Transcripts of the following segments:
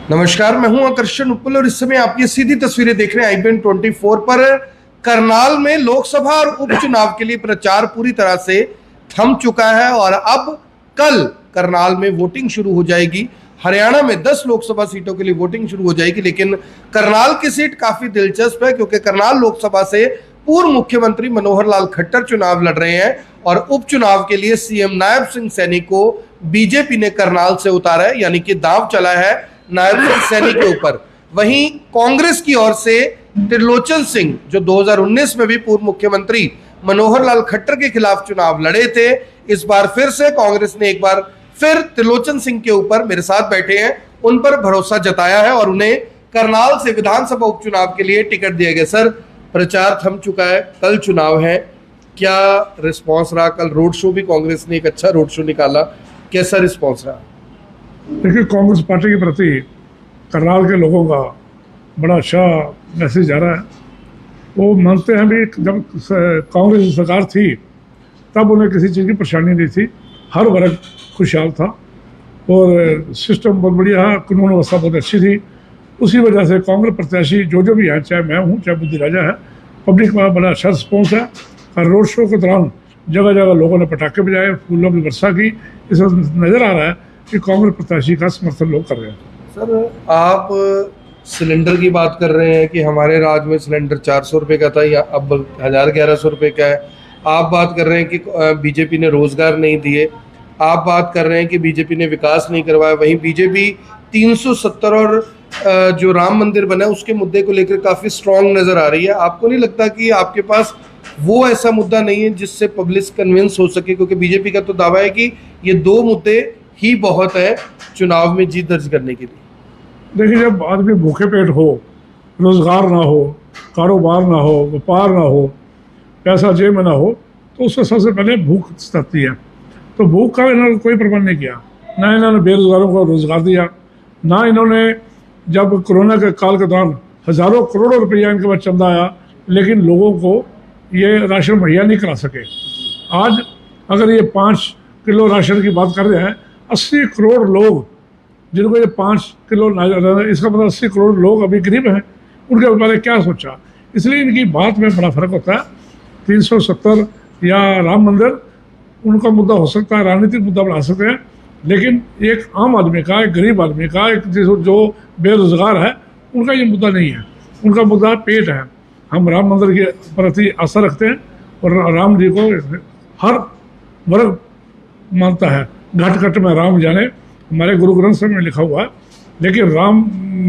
नमस्कार, मैं हूं आकर्षण उपल और इस समय आप ये सीधी तस्वीरें देख रहे हैं IBN 24 पर। करनाल में लोकसभा और उपचुनाव के लिए प्रचार पूरी तरह से थम चुका है और अब कल करनाल में वोटिंग शुरू हो जाएगी। हरियाणा में 10 लोकसभा सीटों के लिए वोटिंग शुरू हो जाएगी, लेकिन करनाल की सीट काफी दिलचस्प है क्योंकि करनाल लोकसभा से पूर्व मुख्यमंत्री मनोहर लाल खट्टर चुनाव लड़ रहे हैं और उपचुनाव के लिए सीएम नायब सिंह सैनी को बीजेपी ने करनाल से उतारा है, यानी कि दांव चला है नायब सिंह सैनी के ऊपर। वहीं कांग्रेस की ओर से त्रिलोचन सिंह, जो 2019 में भी पूर्व मुख्यमंत्री मनोहर लाल खट्टर के खिलाफ चुनाव लड़े थे, इस बार फिर से कांग्रेस ने एक बार फिर त्रिलोचन सिंह के ऊपर, मेरे साथ बैठे हैं, उन पर भरोसा जताया है और उन्हें करनाल से विधानसभा उपचुनाव के लिए टिकट दिया गया। सर, प्रचार थम चुका है, कल चुनाव है, क्या रिस्पांस रहा? कल रोड शो भी कांग्रेस ने एक अच्छा रोड शो निकाला, कैसा रिस्पांस रहा? देखिए, कांग्रेस पार्टी के प्रति करनाल के लोगों का बड़ा अच्छा मैसेज जा रहा है। वो मानते हैं भी जब कांग्रेस की सरकार थी तब उन्हें किसी चीज़ की परेशानी नहीं थी, हर वर्ग खुशहाल था और सिस्टम बहुत बढ़िया है, कानून व्यवस्था बहुत अच्छी थी। उसी वजह से कांग्रेस प्रत्याशी जो भी है, चाहे मैं हूँ चाहे बुद्धि राजा है, पब्लिक में बड़ा अच्छा रिस्पॉन्स है। और रोड शो के दौरान जगह जगह लोगों ने पटाखे बजाए, फूलों की वर्षा की। इस वक्त नज़र आ रहा है कि कांग्रेस प्रत्याशी का समर्थन लोग कर रहे हैं। सर, आप सिलेंडर की बात कर रहे हैं कि हमारे राज्य में सिलेंडर 400 रुपये का था या अब 1100 रुपये का है। आप बात कर रहे हैं कि बीजेपी ने रोजगार नहीं दिए, आप बात कर रहे हैं कि बीजेपी ने विकास नहीं करवाया। वहीं बीजेपी 370 और जो राम मंदिर बना है उसके मुद्दे को लेकर काफ़ी स्ट्रांग नज़र आ रही है। आपको नहीं लगता कि आपके पास वो ऐसा मुद्दा नहीं है जिससे पब्लिक कन्विंस हो सके? क्योंकि बीजेपी का तो दावा है कि ये 2 मुद्दे ही बहुत है चुनाव में जीत दर्ज करने के लिए। देखिए, जब आदमी भूखे पेट हो, रोज़गार ना हो, कारोबार ना हो, व्यापार ना हो, पैसा जेब में ना हो, तो उससे सबसे पहले भूख सताती है। तो भूख का इन्होंने कोई प्रबंध नहीं किया, ना इन्होंने बेरोजगारों को रोज़गार दिया, ना इन्होंने जब कोरोना के काल के दौरान हज़ारों करोड़ों रुपया इनके पास चंदा आया, लेकिन लोगों को ये राशन मुहैया नहीं करा सके। आज अगर ये 5 किलो राशन की बात कर रहे हैं, 80 करोड़ लोग जिनको ये 5 किलो, इसका मतलब 80 करोड़ लोग अभी गरीब हैं। उनके बारे में क्या सोचा? इसलिए इनकी बात में बड़ा फर्क होता है। 370 या राम मंदिर उनका मुद्दा हो सकता है, राजनीतिक मुद्दा बना सकते हैं, लेकिन एक आम आदमी का, एक गरीब आदमी का, एक जो बेरोजगार है, उनका ये मुद्दा नहीं है। उनका मुद्दा पेट है। हम राम मंदिर के प्रति आस्था रखते हैं और राम जी को हर वर्ग मानता है। घट घट में राम जाने, हमारे गुरु ग्रंथ साहब में लिखा हुआ है, लेकिन राम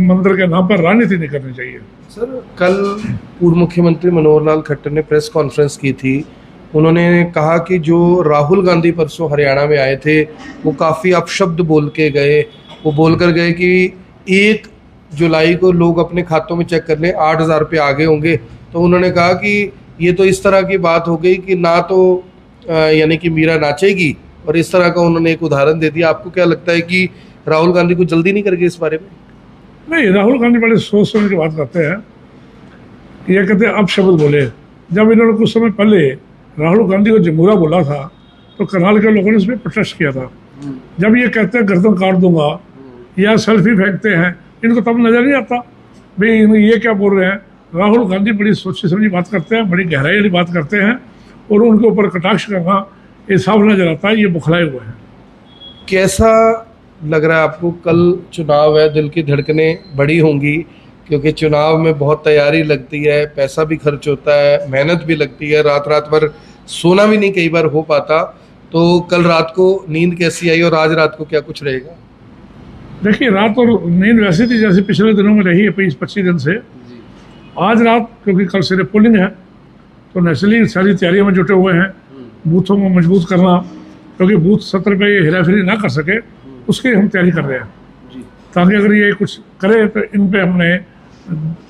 मंदिर के नाम पर राजनीति नहीं करनी चाहिए। सर, कल पूर्व मुख्यमंत्री मनोहर लाल खट्टर ने प्रेस कॉन्फ्रेंस की थी। उन्होंने कहा कि जो राहुल गांधी परसों हरियाणा में आए थे वो काफ़ी अपशब्द बोल के गए। वो बोल कर गए कि 1 जुलाई को लोग अपने खातों में चेक करने 8,000 रुपये आगे होंगे। तो उन्होंने कहा कि ये तो इस तरह की बात हो गई कि ना तो यानी कि मीरा नाचेगी, और इस तरह का उन्होंने एक उदाहरण दे दिया। आपको क्या लगता है कि राहुल गांधी को जल्दी नहीं करके इस बारे में? नहीं, राहुल गांधी बड़े सोच समझ की बात करते हैं। ये कहते हैं अपशब्द बोले। जब इन्होंने कुछ समय पहले राहुल गांधी को जमूरा बोला था तो करनाल के लोगों ने इसमें प्रोटेस्ट किया था। जब ये कहते हैं गर्दन काट दूंगा या सेल्फी फेंकते हैं, इनको तब नजर नहीं आता भाई ये क्या बोल रहे हैं। राहुल गांधी बड़ी सोची समझी बात करते हैं, बड़ी गहराई वाली बात करते हैं, और उनके ऊपर कटाक्ष करना ये साफ नजर आता है, ये बुखलाए हुए हैं। कैसा लग रहा है आपको? कल चुनाव है, दिल की धड़कनें बड़ी होंगी क्योंकि चुनाव में बहुत तैयारी लगती है, पैसा भी खर्च होता है, मेहनत भी लगती है, रात रात भर सोना भी नहीं कई बार हो पाता। तो कल रात को नींद कैसी आई और आज रात को क्या कुछ रहेगा? देखिए, रात और नींद वैसी थी जैसे पिछले दिनों में रही है, 20-25 दिन से। आज रात क्योंकि कल सिर्फ पोलिंग है तो नेचुरली सारी तैयारियों में जुटे हुए हैं। बूथों को मजबूत करना, क्योंकि बूथ 70 पे ये हेराफेरी ना कर सके, उसकी हम तैयारी कर रहे हैं, ताकि अगर ये कुछ करे तो इन पे हमने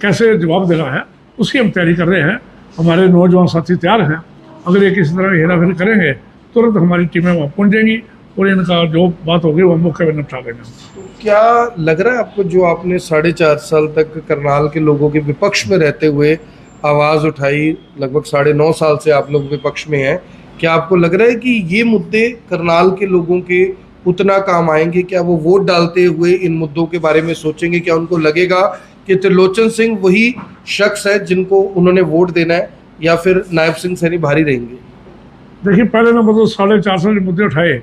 कैसे जवाब देना है उसकी हम तैयारी कर रहे हैं। हमारे नौजवान साथी तैयार हैं। अगर ये किसी तरह हेराफेरी करेंगे तुरंत हमारी टीमें वहाँ पहुँच जाएंगी और इनका जो बात होगी वो मौके पर निपटा देंगे। तो क्या लग रहा है आपको, जो आपने 4.5 साल तक करनाल के लोगों के विपक्ष में रहते हुए आवाज़ उठाई, लगभग 9.5 साल से आप लोग विपक्ष में हैं, क्या आपको लग रहा है कि ये मुद्दे करनाल के लोगों के उतना काम आएंगे? क्या वो वोट डालते हुए इन मुद्दों के बारे में सोचेंगे? क्या उनको लगेगा कि त्रिलोचन सिंह वही शख्स है जिनको उन्होंने वोट देना है, या फिर नायब सिंह सैनी भारी रहेंगे? देखिए, पहले नंबर तो 450 जो मुद्दे उठाए,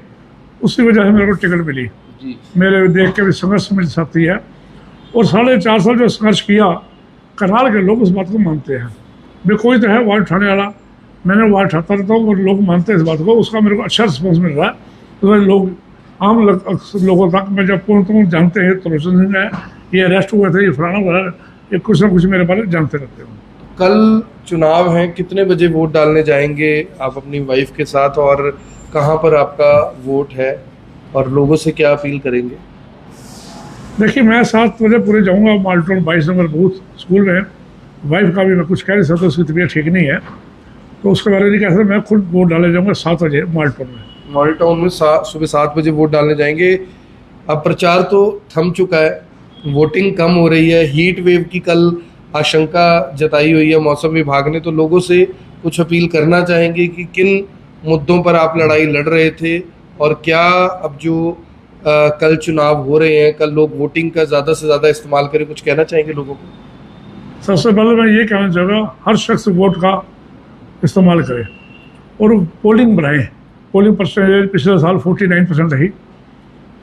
उसी वजह से मेरे को टिकट मिली जी। मेरे देख के भी संघर्ष मेरे साथी है। और 4.5 साल जो संघर्ष किया, करनाल के लोग उस बात को मानते हैं। मैं कोई तो है वार्ड उठाने वाला, मैंने वार्ड उठाता रहता हूँ और लोग मानते हैं इस बात को, उसका मेरे को अच्छा रिस्पॉन्स मिल रहा है। तो लोग लोगों तक मैं जब तुम जानते हैं त्रिलोचन सिंह है, ये अरेस्ट हुए थे, ये फलाना हुआ, ये कुछ ना कुछ मेरे बारे में जानते रहते हो। कल चुनाव है, कितने बजे वोट डालने जाएंगे आप अपनी वाइफ के साथ, और कहाँ पर आपका वोट है, और लोगों से क्या अपील करेंगे? देखिए, मैं 7 बजे पूरे जाऊंगा माल्टोन 22 नंबर बूथ स्कूल में। वाइफ का भी मैं कुछ कह नहीं सकता, उसकी तबीयत ठीक नहीं है, तो उसके बारे में नहीं कह सकता। मैं खुद वोट डालने जाऊंगा 7 बजे माल्टोन में। माल्टोन में सुबह 7 बजे वोट डालने जाएंगे। अब प्रचार तो थम चुका है, वोटिंग कम हो रही है, हीट वेव की कल आशंका जताई हुई है मौसम विभाग ने, तो लोगों से कुछ अपील करना चाहेंगे कि किन मुद्दों पर आप लड़ाई लड़ रहे थे, और क्या अब जो कल चुनाव हो रहे हैं, कल लोग वोटिंग का ज़्यादा से ज़्यादा इस्तेमाल करें, कुछ कहना चाहेंगे लोगों को? सबसे पहले मैं ये कहना चाहूँगा, हर शख्स वोट का इस्तेमाल करे और पोलिंग बढ़ाएं। पोलिंग परसेंटेज पिछले साल 49% रही,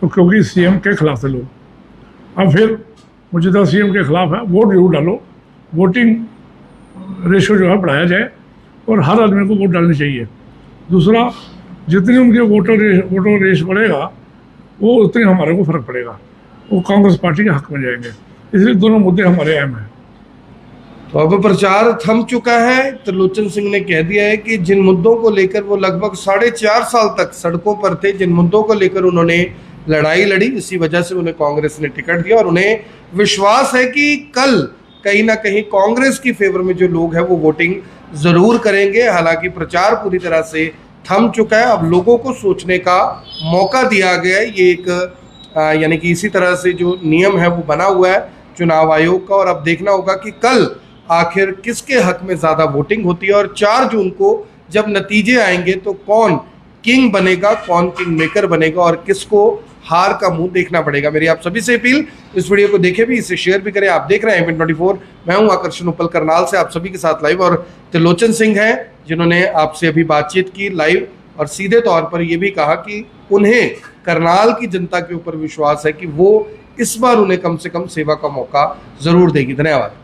तो क्योंकि सीएम के खिलाफ थे लोग, अब फिर मौजूदा सीएम के खिलाफ है, वोट जरूर डालो। वोटिंग रेशो जो है बढ़ाया जाए और हर आदमी को वोट डालनी चाहिए। दूसरा, जितनी उनके वोटर रेश बढ़ेगा, वो उतनी हमारे को फर्क पड़ेगा, वो कांग्रेस पार्टी के हक में जाएंगे। इसलिए दोनों मुद्दे हमारे अहम हैं। तो अब प्रचार थम चुका है। त्रिलोचन सिंह ने कह दिया है कि जिन मुद्दों को लेकर वो लगभग 4.5 साल तक सड़कों पर थे, जिन मुद्दों को लेकर उन्होंने लड़ाई लड़ी, इसी वजह से उन्हें कांग्रेस ने टिकट दिया, और उन्हें विश्वास है कि कल कहीं ना कहीं कांग्रेस की फेवर में जो लोग हैं वो वोटिंग जरूर करेंगे। हालांकि प्रचार पूरी तरह से थम चुका है, अब लोगों को सोचने का मौका दिया गया है। ये एक यानी कि इसी तरह से जो नियम है वो बना हुआ है चुनाव आयोग का, और अब देखना होगा कि कल आखिर किसके हक में ज़्यादा वोटिंग होती है, और 4 जून को जब नतीजे आएंगे तो कौन किंग बनेगा, कौन किंग मेकर बनेगा, और किसको हार का मुंह देखना पड़ेगा। मेरी आप सभी से अपील, इस वीडियो को देखें भी, इसे शेयर भी करें। आप देख रहे हैं एमएन 24, मैं हूं आकर्षण उपल करनाल से आप सभी के साथ लाइव, और त्रिलोचन सिंह हैं जिन्होंने आपसे अभी बातचीत की लाइव, और सीधे तौर पर यह भी कहा कि उन्हें करनाल की जनता के ऊपर विश्वास है कि वो इस बार उन्हें कम से कम सेवा का मौका जरूर देगी। धन्यवाद।